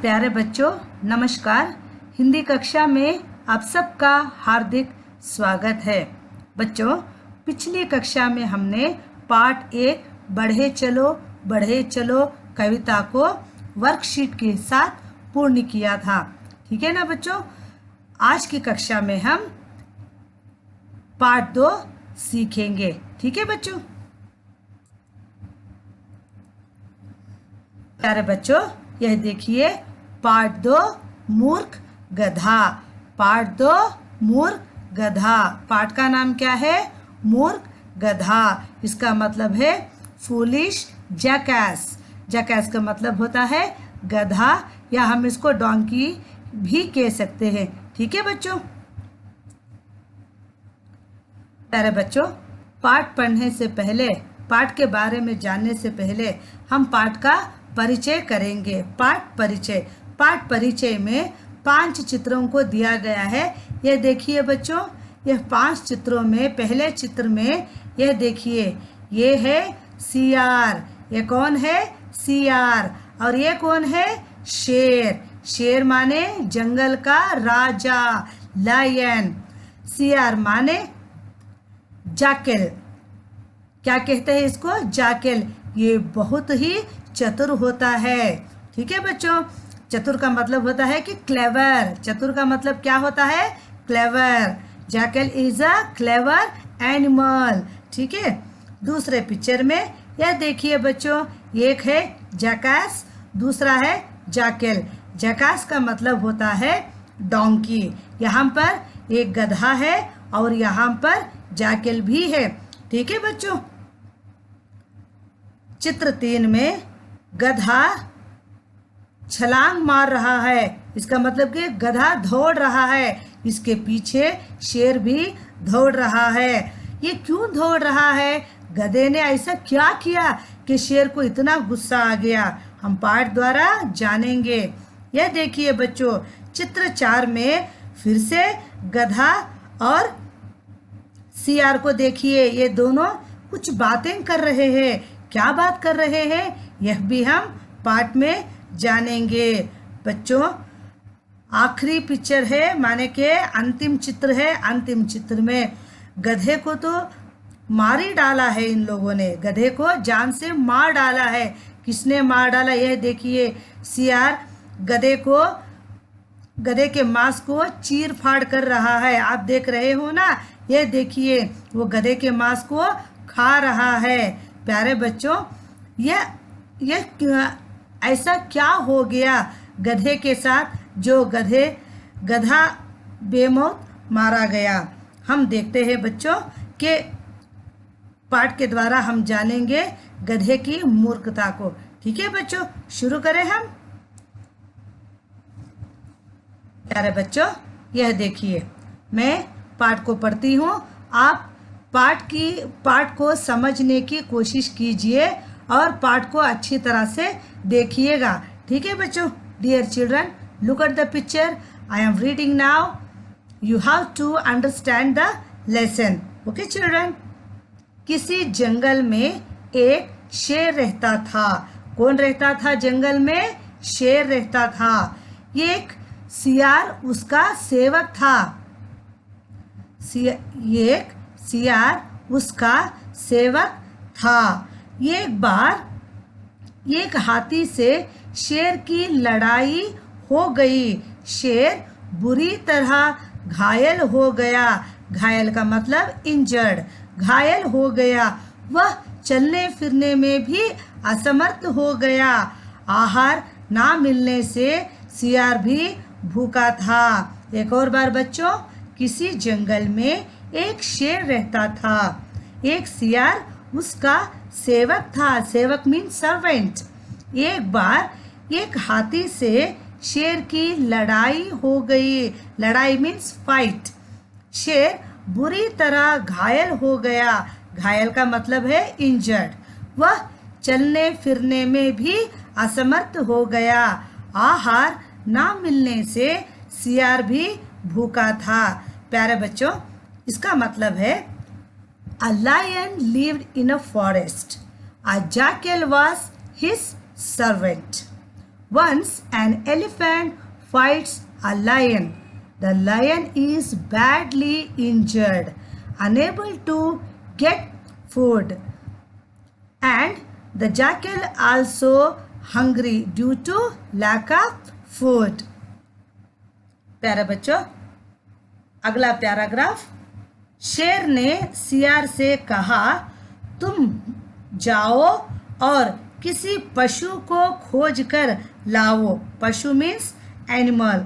प्यारे बच्चों नमस्कार। हिंदी कक्षा में आप सबका हार्दिक स्वागत है। बच्चों पिछली कक्षा में हमने पाठ 1 बढ़े चलो कविता को वर्कशीट के साथ पूर्ण किया था। ठीक है ना बच्चों। आज की कक्षा में हम पाठ 2 सीखेंगे। ठीक है बच्चों। प्यारे बच्चों यह देखिए पाठ 2 मूर्ख गधा। पाठ 2 मूर्ख गधा। पाठ का नाम क्या है? मूर्ख गधा। इसका मतलब है फूलिश जैकैस। जैकैस का मतलब होता है गधा, या हम इसको डोंकी भी कह सकते हैं। ठीक है बच्चों। प्यारे बच्चों पाठ पढ़ने से पहले, पाठ के बारे में जानने से पहले हम पाठ का परिचय करेंगे। पाठ परिचय में 5 चित्रों को दिया गया है। यह देखिए बच्चों, यह 5 चित्रों में पहले चित्र में यह देखिए, ये है सियार। ये कौन है? सियार। और ये कौन है? शेर। शेर माने जंगल का राजा, लायन। सियार माने जाकिल। क्या कहते हैं इसको? जाकिल। ये बहुत ही चतुर होता है। ठीक है बच्चों। चतुर का मतलब होता है कि क्लेवर। चतुर का मतलब क्या होता है? Clever. Jackal is a clever animal. ठीक है। दूसरे पिक्चर में यह देखिए बच्चों, एक है जैकास, दूसरा है जाकिल। जैकास का मतलब होता है डोंकी। यहाँ पर एक गधा है और यहाँ पर जाकिल भी है। ठीक है बच्चों। चित्र 3 में गधा छलांग मार रहा है। इसका मतलब कि गधा दौड़ रहा है। इसके पीछे शेर भी दौड़ रहा है। ये क्यों दौड़ रहा है? गधे ने ऐसा क्या किया कि शेर को इतना गुस्सा आ गया? हम पाठ द्वारा जानेंगे। यह देखिए बच्चों, चित्र 4 में फिर से गधा और सियार को देखिए। ये दोनों कुछ बातें कर रहे हैं। क्या बात कर रहे हैं यह भी हम पाठ में जानेंगे। बच्चों आखिरी पिक्चर है, माने के अंतिम चित्र है। अंतिम चित्र में गधे को तो मार ही डाला है इन लोगों ने। गधे को जान से मार डाला है। किसने मार डाला? यह देखिए, सियार गधे के मांस को चीर फाड़ कर रहा है। आप देख रहे हो ना। यह देखिए वो गधे के मांस को खा रहा है। प्यारे बच्चों यह ऐसा क्या हो गया गधे के साथ जो गधा बेमौत मारा गया? हम देखते हैं बच्चों के पाठ के द्वारा हम जानेंगे गधे की मूर्खता को। ठीक है बच्चों, शुरू करें हम। प्यारे बच्चों यह देखिए, मैं पाठ को पढ़ती हूँ। आप पाठ को समझने की कोशिश कीजिए और पाठ को अच्छी तरह से देखिएगा। ठीक है बच्चों। Dear children, look at the picture. I am reading now. You have to understand the lesson. Okay children. किसी जंगल में एक शेर रहता था। कौन रहता था जंगल में? शेर रहता था। एक सियार उसका सेवक था। एक सियार उसका सेवक था। एक बार एक हाथी से शेर की लड़ाई हो गई। शेर बुरी तरह घायल हो गया। घायल का मतलब इंजर्ड। घायल हो गया। वह चलने फिरने में भी असमर्थ हो गया। आहार ना मिलने से सियार भी भूखा था। एक और बार बच्चों, किसी जंगल में एक शेर रहता था। एक सियार उसका सेवक था। सेवक मीन्स सर्वेंट। एक बार एक हाथी से शेर की लड़ाई हो गई। लड़ाई मीन्स फाइट। शेर बुरी तरह घायल हो गया। घायल का मतलब है इंजर्ड। वह चलने फिरने में भी असमर्थ हो गया। आहार ना मिलने से सियार भी भूखा था। प्यारे बच्चों इसका मतलब है A lion lived in a forest. A jackal was his servant. Once an elephant fights a lion. The lion is badly injured, unable to get food, and the jackal also hungry due to lack of food. प्यारे बच्चों, अगला paragraph. शेर ने सियार से कहा, तुम जाओ और किसी पशु को खोज कर लाओ। पशु मीन्स एनिमल,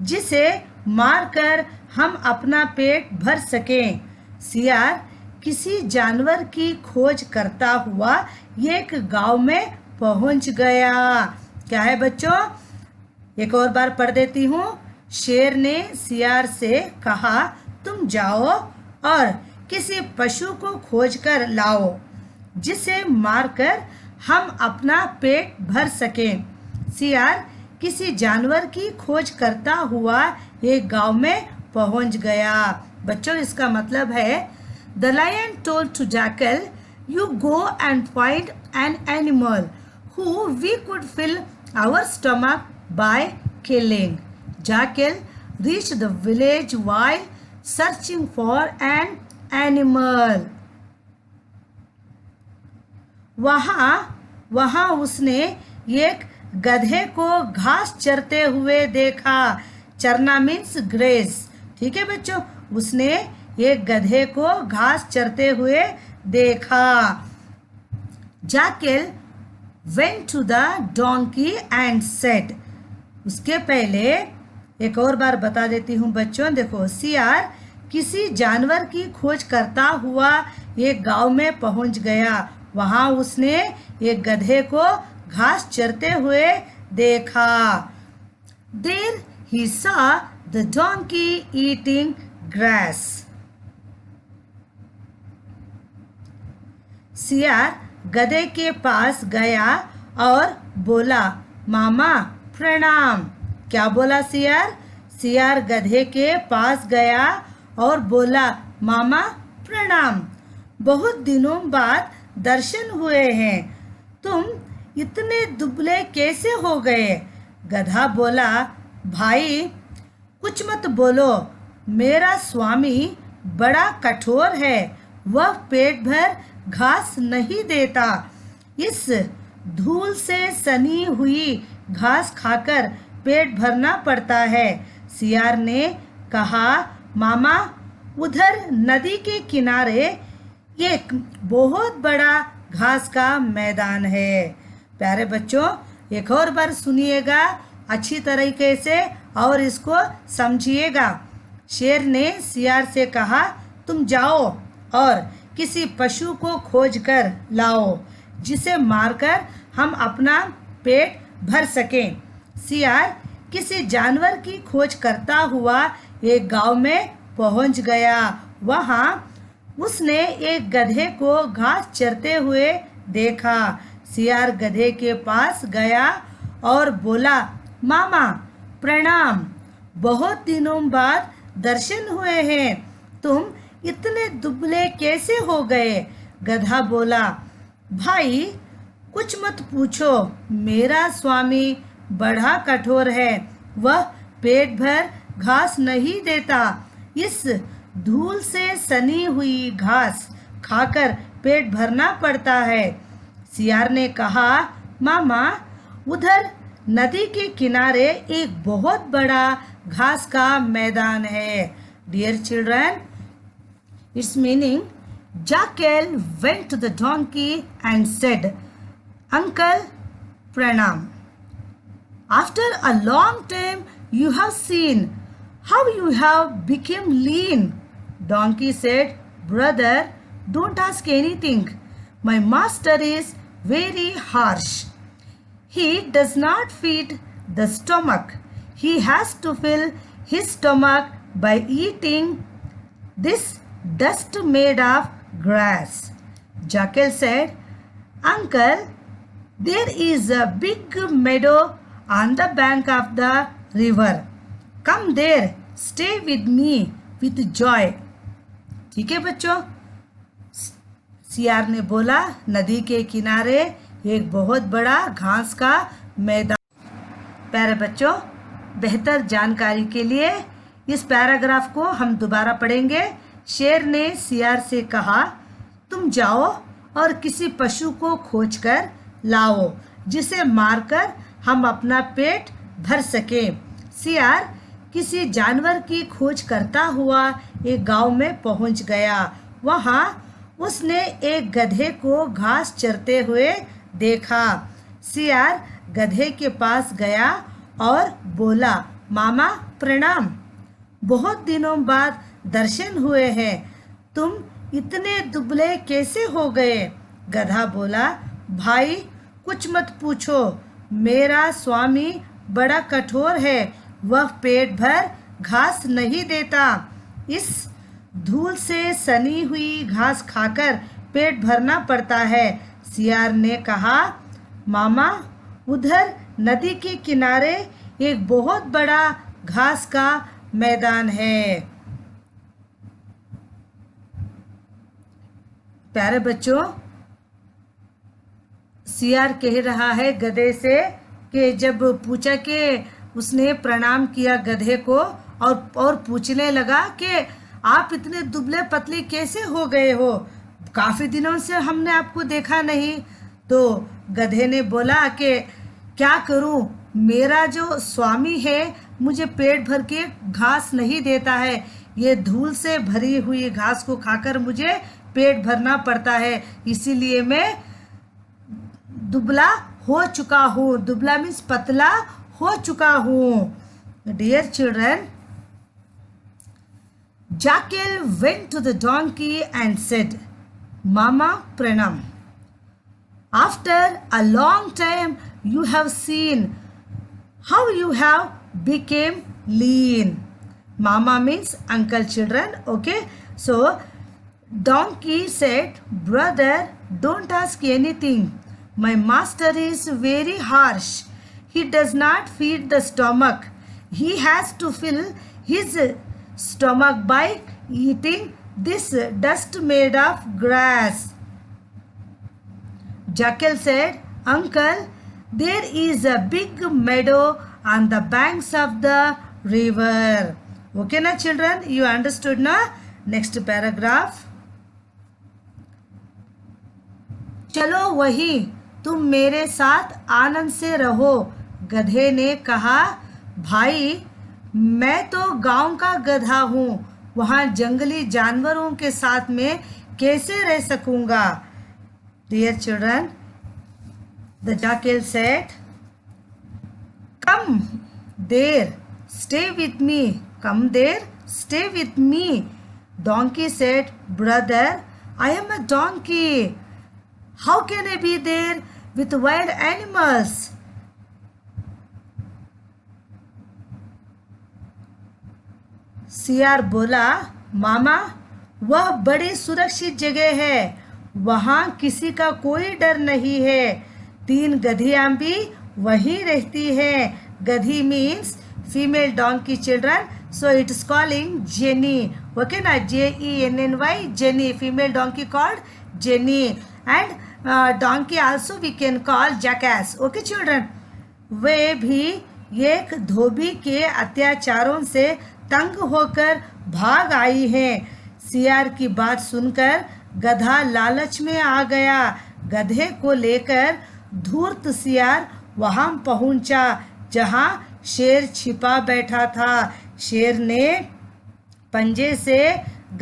जिसे मारकर हम अपना पेट भर सकें। सियार किसी जानवर की खोज करता हुआ एक गांव में पहुंच गया। क्या है बच्चों? एक और बार पढ़ देती हूँ। शेर ने सियार से कहा, तुम जाओ और किसी पशु को खोज कर लाओ, जिसे मारकर हम अपना पेट भर सकें। सियार किसी जानवर की खोज करता हुआ एक गांव में पहुंच गया। बच्चों, इसका मतलब है the lion told to jackal, you go and find an animal who we could fill our stomach by killing. Jackal reached the village while searching for an animal. वहाँ उसने एक गधे को घास चरते हुए देखा। चरना मीन्स ग्रेज। ठीक है बच्चों, उसने एक गधे को घास चरते हुए देखा। Jackal went to the donkey and said, उसके पहले एक और बार बता देती हूँ बच्चों। देखो, सियार किसी जानवर की खोज करता हुआ एक गांव में पहुंच गया। वहां उसने एक गधे को घास चरते हुए देखा। There he saw the donkey eating grass. सियार गधे के पास गया और बोला, मामा प्रणाम। क्या बोला सियार? सियार गधे के पास गया और बोला, मामा प्रणाम, बहुत दिनों बाद दर्शन हुए हैं, तुम इतने दुबले कैसे हो गए? गधा बोला, भाई कुछ मत बोलो, मेरा स्वामी बड़ा कठोर है, वह पेट भर घास नहीं देता। इस धूल से सनी हुई घास खाकर पेट भरना पड़ता है। सियार ने कहा, मामा उधर नदी के किनारे एक बहुत बड़ा घास का मैदान है। प्यारे बच्चों, एक और बार सुनिएगा अच्छी तरीके से और इसको समझिएगा। शेर ने सियार से कहा, तुम जाओ और किसी पशु को खोज कर लाओ, जिसे मारकर हम अपना पेट भर सकें। सियार किसी जानवर की खोज करता हुआ एक गांव में पहुंच गया। वहां उसने एक गधे को घास चरते हुए देखा। सियार गधे के पास गया और बोला, मामा प्रणाम, बहुत दिनों बाद दर्शन हुए हैं, तुम इतने दुबले कैसे हो गए? गधा बोला, भाई कुछ मत पूछो, मेरा स्वामी बड़ा कठोर है, वह पेट भर घास नहीं देता। इस धूल से सनी हुई घास खाकर पेट भरना पड़ता है। सियार ने कहा, मामा उधर नदी के किनारे एक बहुत बड़ा घास का मैदान है। Dear children, it's meaning, Jackal went to the donkey and said, Uncle, pranam. After a long time you have seen how you have become lean. Donkey said, Brother, don't ask anything. My master is very harsh. He does not feed the stomach. He has to fill his stomach by eating this dust made of grass. Jackal said, Uncle, there is a big meadow on the bank of the river. Come there, stay with me with joy. ठीक है बच्चों, सियार ने बोला, नदी के किनारे एक बहुत बड़ा घास का मैदान। प्यारे बच्चों, बेहतर जानकारी के लिए इस पैराग्राफ को हम दोबारा पढ़ेंगे। शेर ने सियार से कहा, तुम जाओ और किसी पशु को खोजकर लाओ जिसे मारकर हम अपना पेट भर सकें। सियार किसी जानवर की खोज करता हुआ एक गांव में पहुंच गया। वहां उसने एक गधे को घास चरते हुए देखा। सियार गधे के पास गया और बोला, मामा प्रणाम, बहुत दिनों बाद दर्शन हुए हैं, तुम इतने दुबले कैसे हो गए? गधा बोला, भाई कुछ मत पूछो, मेरा स्वामी बड़ा कठोर है, वह पेट भर घास नहीं देता। इस धूल से सनी हुई घास खाकर पेट भरना पड़ता है। सियार ने कहा, मामा उधर नदी के किनारे एक बहुत बड़ा घास का मैदान है। प्यारे बच्चों, सियार कह रहा है गधे से कि जब पूछा कि उसने प्रणाम किया गधे को और पूछने लगा कि आप इतने दुबले पतले कैसे हो गए हो, काफी दिनों से हमने आपको देखा नहीं। तो गधे ने बोला कि क्या करूं, मेरा जो स्वामी है मुझे पेट भर के घास नहीं देता है, ये धूल से भरी हुई घास को खाकर मुझे पेट भरना पड़ता है, इसीलिए मैं दुबला हो चुका हूँ। दुबला मीन्स पतला हो चुका हूँ। Dear children, Jackal went to the donkey and said, Mama pranam. After a long time you have seen how you have become lean. Mama means uncle, children. Okay, so donkey said, brother, don't ask anything. My master is very harsh. He does not feed the stomach. He has to fill his stomach by eating this dust made of grass. Jackal said, Uncle, there is a big meadow on the banks of the river. Okay na children, you understood na? Next paragraph. चलो वही, तुम मेरे साथ आनंद से रहो। गधे ने कहा, भाई मैं तो गांव का गधा हूँ, वहाँ जंगली जानवरों के साथ में कैसे रह सकूंगा? Dear children, the jackal said, come there, stay with me. Come there, stay with me. Donkey said, brother, I am a donkey. How can I be there with wild animals? सियार बोला, मामा वह बड़ी सुरक्षित जगह है, वहाँ किसी का कोई डर नहीं है, 3 गधियाँ भी वहीं रहती हैं। गधी means female donkey children, so it is calling Jenny. Okay na, Jenny, Jenny, female donkey called Jenny, and donkey also we can call jackass. Okay children, वे भी एक धोबी के अत्याचारों से तंग होकर भाग आई हैं। सियार की बात सुनकर गधा लालच में आ गया। गधे को लेकर धूर्त सियार वहां पहुंचा जहां शेर छिपा बैठा था। शेर ने पंजे से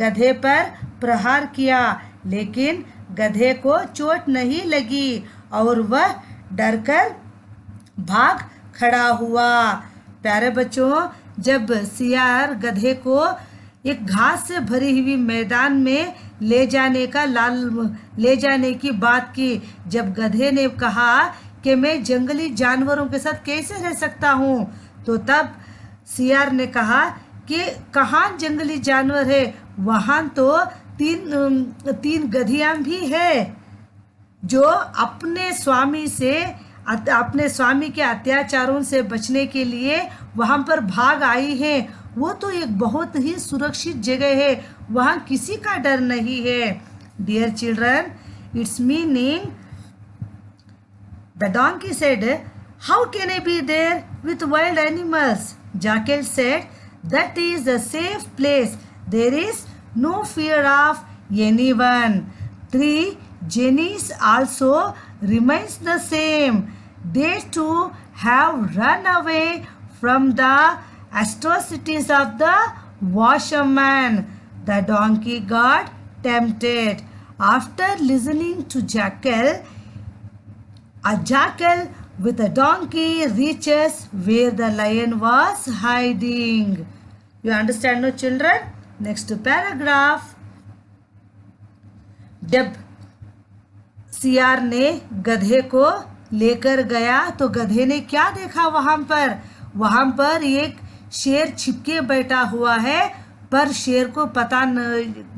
गधे पर प्रहार किया, लेकिन गधे को चोट नहीं लगी और वह डरकर भाग खड़ा हुआ। प्यारे बच्चों, जब सियार गधे को एक घास से भरी हुई मैदान में ले जाने की बात की, जब गधे ने कहा कि मैं जंगली जानवरों के साथ कैसे रह सकता हूँ, तो तब सियार ने कहा कि कहाँ जंगली जानवर है, वहाँ तो तीन गधियाँ भी है जो अपने स्वामी के अत्याचारों से बचने के लिए वहाँ पर भाग आई हैं। वो तो एक बहुत ही सुरक्षित जगह है, वहाँ किसी का डर नहीं है। Dear children, it's meaning the donkey said, How can I be there with wild animals? Jackal said, that is a safe place. There is no fear of anyone. 3 Jennies also remains the same. They too have run away from the atrocities of the washerman. The donkey got tempted. After listening to Jackal, a jackal with a donkey reaches where the lion was hiding. You understand, no children? Next paragraph. जब सियार ने गधे को लेकर गया तो गधे ने क्या देखा वहां पर एक शेर छिपके बैठा हुआ है, पर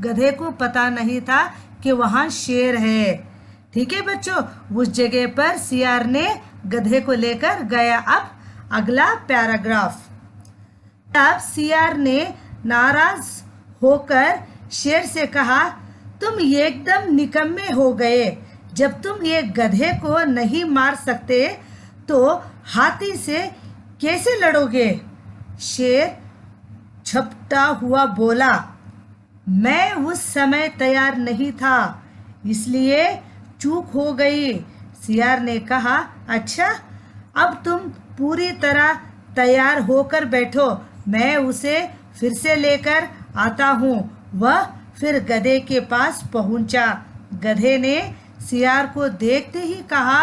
गधे को पता नहीं था कि वहां शेर है। ठीक है बच्चों, उस जगह पर सियार ने गधे को लेकर गया। अब अगला पैराग्राफ। तब सियार ने नाराज होकर शेर से कहा, तुम एकदम निकम्मे हो गए। जब तुम एक गधे को नहीं मार सकते तो हाथी से कैसे लड़ोगे? शेर झपटा हुआ बोला, मैं उस समय तैयार नहीं था, इसलिए चूक हो गई। सियार ने कहा, अच्छा, अब तुम पूरी तरह तैयार होकर बैठो, मैं उसे फिर से लेकर आता हूँ। वह फिर गधे के पास पहुंचा। गधे ने सियार को देखते ही कहा,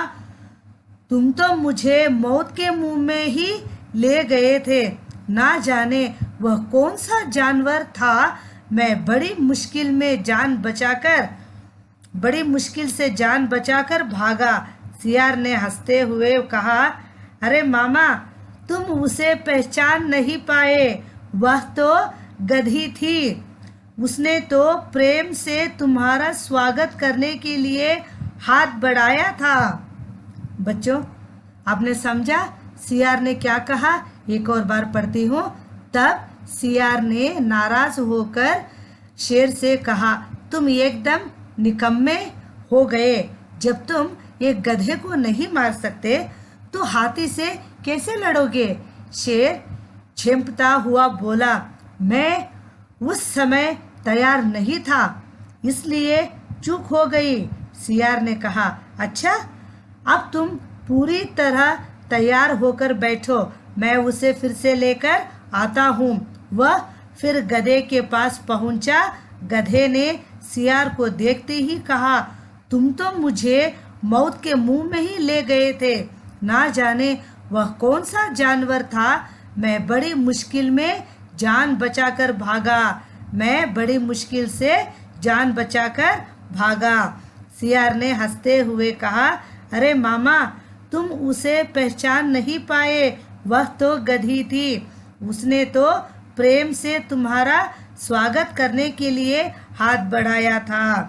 तुम तो मुझे मौत के मुंह में ही ले गए थे। ना जाने वह कौन सा जानवर था। मैं बड़ी मुश्किल से जान बचाकर भागा। सियार ने हंसते हुए कहा, अरे मामा, तुम उसे पहचान नहीं पाए, वह तो गधी थी। उसने तो प्रेम से तुम्हारा स्वागत करने के लिए हाथ बढ़ाया था। बच्चों, आपने समझा सियार ने क्या कहा? एक और बार पढ़ती हूँ। तब सियार ने नाराज होकर शेर से कहा, तुम एकदम निकम्मे हो गए। जब तुम एक गधे को नहीं मार सकते तो हाथी से कैसे लड़ोगे? शेर झेंपता हुआ बोला, मैं उस समय तैयार नहीं था, इसलिए चूक हो गई। सियार ने कहा, अच्छा, अब तुम पूरी तरह तैयार होकर बैठो, मैं उसे फिर से लेकर आता हूँ। वह फिर गधे के पास पहुंचा। गधे ने सियार को देखते ही कहा, तुम तो मुझे मौत के मुंह में ही ले गए थे। ना जाने वह कौन सा जानवर था। मैं बड़ी मुश्किल में जान बचाकर भागा। सियार ने हंसते हुए कहा, अरे मामा, तुम उसे पहचान नहीं पाए, वह तो गधी थी। उसने तो प्रेम से तुम्हारा स्वागत करने के लिए हाथ बढ़ाया था।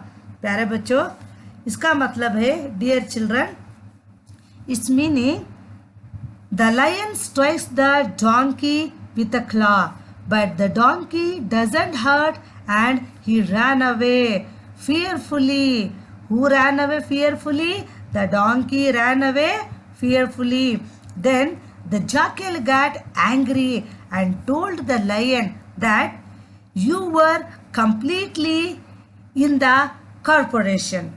प्यारे बच्चों, इसका मतलब है, dear children, it's meaning the lion strikes the donkey with a claw, but the donkey doesn't hurt and he ran away fearfully. Who ran away fearfully? The donkey ran away fearfully. Then the jackal got angry and told the lion that you were completely in the corporation.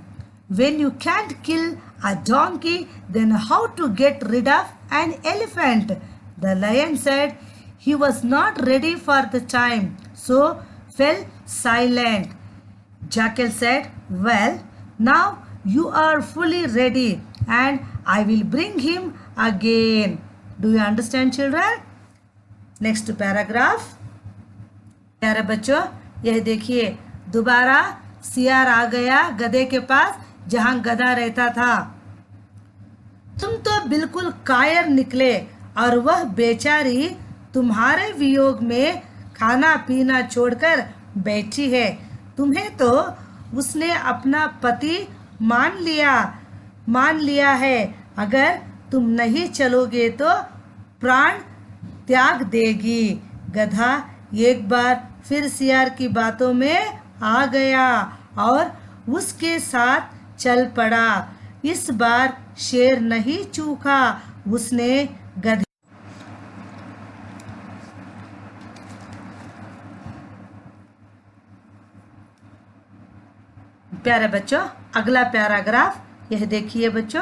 When you can't kill a donkey, then how to get rid of an elephant? The lion said he was not ready for the time, so fell silent. Jackal said, well, now you are fully ready and I will bring him again. Do you understand, children? Next paragraph. प्यारे बच्चों, यह देखिए, दोबारा सियार आ गया गधे के पास जहां गधा रहता था। तुम तो बिल्कुल कायर निकले और वह बेचारी तुम्हारे वियोग में खाना पीना छोड़कर बैठी है। तुम्हें तो उसने अपना पति मान लिया है। अगर तुम नहीं चलोगे तो प्राण त्याग देगी। गधा एक बार फिर सियार की बातों में आ गया और उसके साथ चल पड़ा। इस बार शेर नहीं चूका उसने गधे प्यारे बच्चों, अगला पैराग्राफ यह देखिए बच्चों।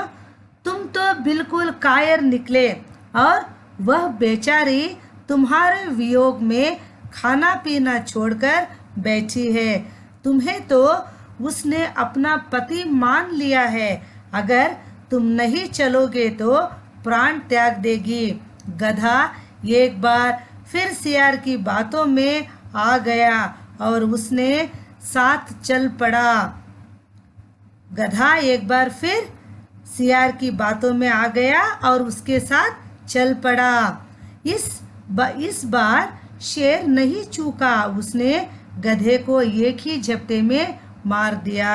तुम तो बिल्कुल कायर निकले और वह बेचारी तुम्हारे वियोग में खाना पीना छोड़कर बैठी है। तुम्हें तो उसने अपना पति मान लिया है। अगर तुम नहीं चलोगे तो प्राण त्याग देगी। गधा एक बार फिर सियार की बातों में आ गया और उसने साथ चल पड़ा। गधा एक बार फिर सियार की बातों में आ गया और उसके साथ चल पड़ा। इस बार शेर नहीं चूका। उसने गधे को एक ही झपटे में मार दिया।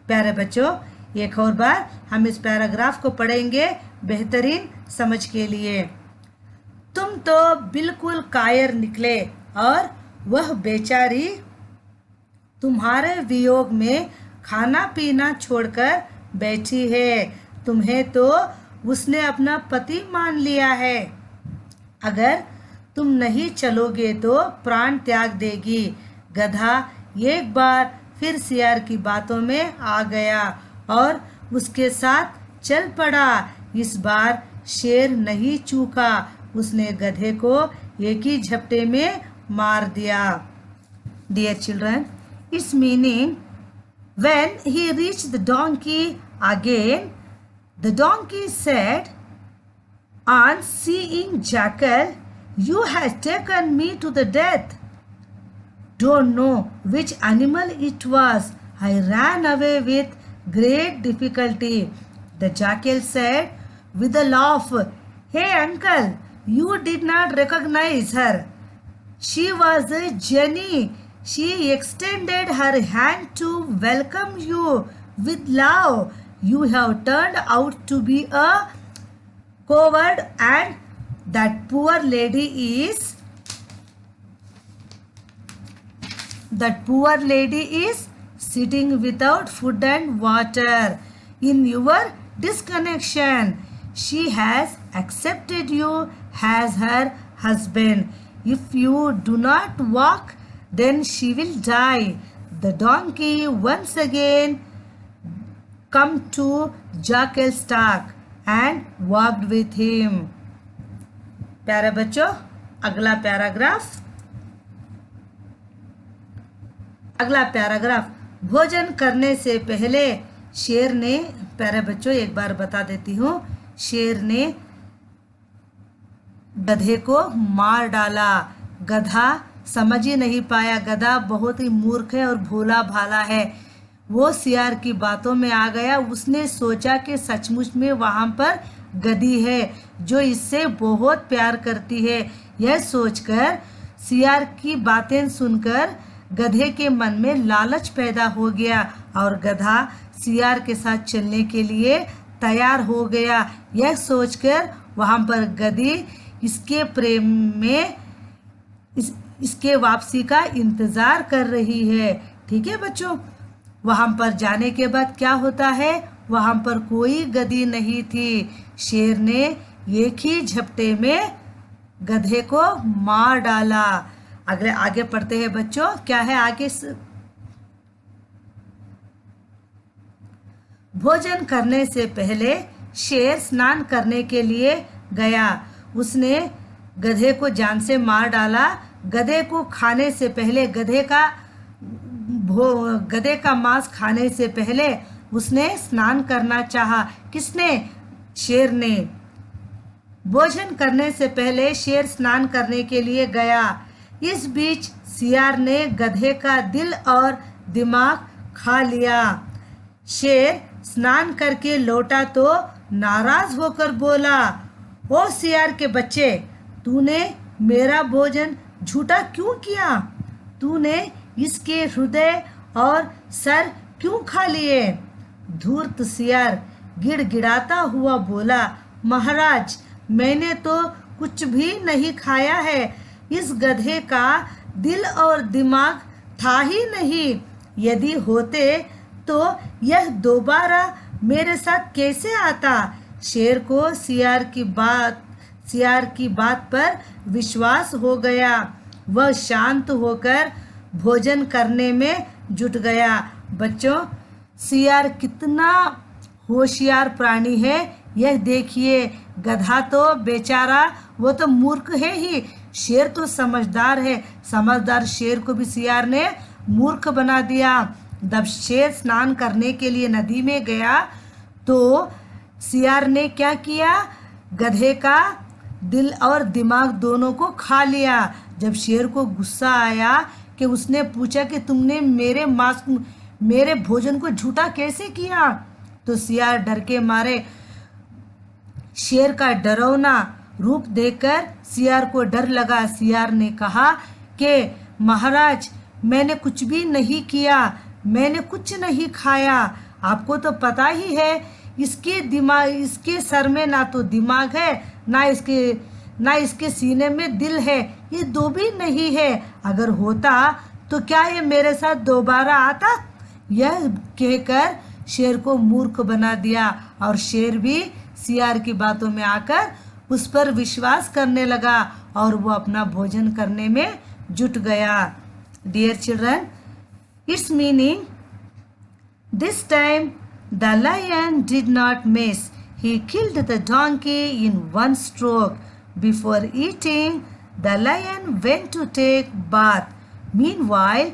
प्यारे बच्चों, एक और बार हम इस पैराग्राफ को पढ़ेंगे बेहतरीन समझ के लिए। तुम तो बिल्कुल कायर निकले और वह बेचारी तुम्हारे वियोग में खाना पीना छोड़कर बैठी है। तुम्हें तो उसने अपना पति मान लिया है। अगर तुम नहीं चलोगे तो प्राण त्याग देगी। गधा एक बार फिर सियार की बातों में आ गया और उसके साथ चल पड़ा। इस बार शेर नहीं चूका। उसने गधे को एक ही झपटे में मार दिया। Dear children, its meaning, when he reached the donkey again, the donkey said, on seeing Jackal, you have taken me to the death. Don't know which animal it was. I ran away with great difficulty. The jackal said with a laugh, hey uncle, you did not recognize her. She was a Jenny. She extended her hand to welcome you with love. You have turned out to be a coward, and that poor lady is sitting without food and water in your disconnection. She has accepted you as her husband. If you do not walk, then she will die. The donkey once again come to Jackal's stalk and walked with him. प्यारे बच्चों, अगला paragraph. भोजन करने से पहले शेर ने, प्यारे बच्चों एक बार बता देती हूँ, शेर ने गधे को मार डाला। गधा समझ ही नहीं पाया। गधा बहुत ही मूर्ख है और भोला भाला है। वो सियार की बातों में आ गया। उसने सोचा कि सचमुच में वहां पर गधी है जो इससे बहुत प्यार करती है। यह सोचकर सियार की बातें सुनकर गधे के मन में लालच पैदा हो गया और गधा सियार के साथ चलने के लिए तैयार हो गया। यह सोचकर वहां पर गधी इसके प्रेम में इसके वापसी का इंतजार कर रही है। ठीक है बच्चों, वहां पर जाने के बाद क्या होता है, वहां पर कोई गधी नहीं थी। शेर ने एक ही झपटे में गधे को मार डाला। आगे पढ़ते हैं बच्चों, क्या है आगे। भोजन करने से पहले शेर स्नान करने के लिए गया। उसने गधे को जान से मार डाला। गधे को खाने से पहले, गधे का मांस खाने से पहले उसने स्नान करना चाहा। किसने? शेर ने। भोजन करने से पहले शेर स्नान करने के लिए गया। इस बीच सियार ने गधे का दिल और दिमाग खा लिया। शेर स्नान करके लौटा तो नाराज होकर बोला, ओ सियार के बच्चे, तूने मेरा भोजन झूठा क्यों किया? तूने इसके हृदय और सर क्यों खा लिए? धूर्त सियार गिड़गिड़ाता हुआ बोला, महाराज, मैंने तो कुछ भी नहीं खाया है। इस गधे का दिल और दिमाग था ही नहीं। यदि होते तो यह दोबारा मेरे साथ कैसे आता? शेर को सियार की बात पर विश्वास हो गया। वह शांत होकर भोजन करने में जुट गया। बच्चों, सियार कितना होशियार प्राणी है यह देखिए। गधा तो बेचारा वो तो मूर्ख है ही, शेर तो समझदार है। समझदार शेर को भी सियार ने मूर्ख बना दिया। जब शेर स्नान करने के लिए नदी में गया तो सियार ने क्या किया, गधे का दिल और दिमाग दोनों को खा लिया। जब शेर को गुस्सा आया कि उसने पूछा कि तुमने मेरे भोजन को झूठा कैसे किया, तो सियार डर के मारे शेर का डरावना रूप देखकर सियार को डर लगा। सियार ने कहा कि महाराज, मैंने कुछ भी नहीं किया, मैंने कुछ नहीं खाया। आपको तो पता ही है इसके सर में ना तो दिमाग है ना इसके सीने में दिल है, ये दो भी नहीं है। अगर होता तो क्या ये मेरे साथ दोबारा आता? यह कहकर शेर को मूर्ख बना दिया और शेर भी सियार की बातों में आकर उस पर विश्वास करने लगा और वो अपना भोजन करने में जुट गया। Dear children, it's meaning this time the lion did not miss. He killed the donkey in one stroke. Before eating, the lion went to take bath. Meanwhile,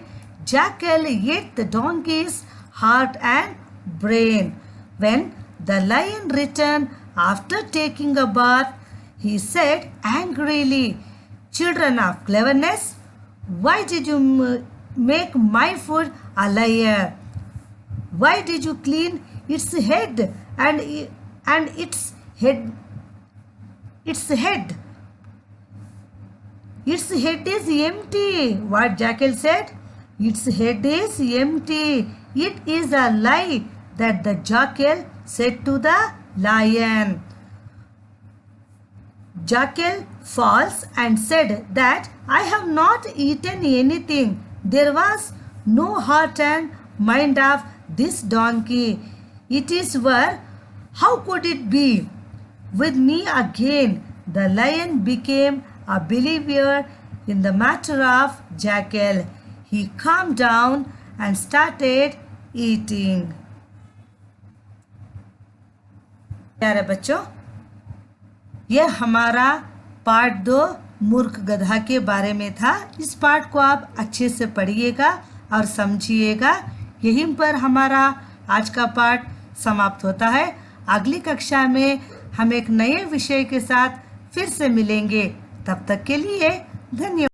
jackal ate the donkey's heart and brain. When the lion returned after taking a bath, he said angrily, "Children of cleverness, why did you make my food a liar? Why did you clean its head and its head? Its head is empty." What Jackal said? Its head is empty. It is a lie that the jackal said to the lion. Jackal false and said that I have not eaten anything. There was no heart and mind of this donkey. It is were. How could it be with me again? The lion became a believer in the matter of jackal. He calmed down and started eating. प्यारे बच्चों, यह हमारा part 2 मूर्ख गधा के बारे में था। इस पार्ट को आप अच्छे से पढ़िएगा और समझिएगा। यहीं पर हमारा आज का पाठ समाप्त होता है। अगली कक्षा में हम एक नए विषय के साथ फिर से मिलेंगे। तब तक के लिए धन्यवाद।